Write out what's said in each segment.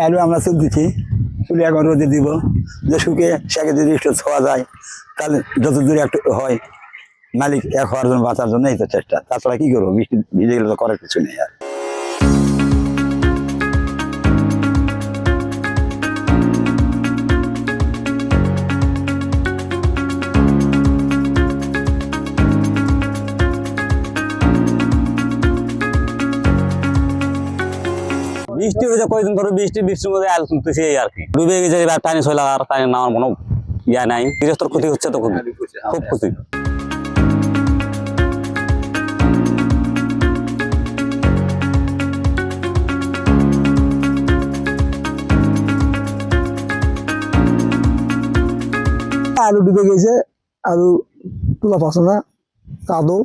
আলু আমরা চুল দিচ্ছি, চুলে এখন রোদে দিব, যে শুকে সেকে যদি একটু ছোঁয়া যায় তাহলে যত দূরে একটু হয় মালিক এক হওয়ার জন্য বাঁচার জন্য এই তো চেষ্টা, তাছাড়া কি করবো, বৃষ্টি ভিজে গেলে তো করার কিছু নেই আর। বৃষ্টি হয়েছে কয়েকদিন ধরে, বৃষ্টির মধ্যে আলু তুলতেছি এই আর কি, ডুবে গেছে এবার টানি ছয় লাগার টানি নামার কোনো ইয়া নাই, গৃহস্থর ক্ষতি হচ্ছে তো খুব ক্ষতি। আলু ডুবে গেছে, আলু তুলা পাচ্ছে না, কাদো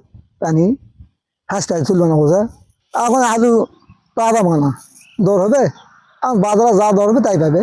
পানি হাসটাই তুলবে না বোঝা। এখন আলু তো আধা মানা দর হবে, আর বাজারে যা দর হবে তাই পাবে।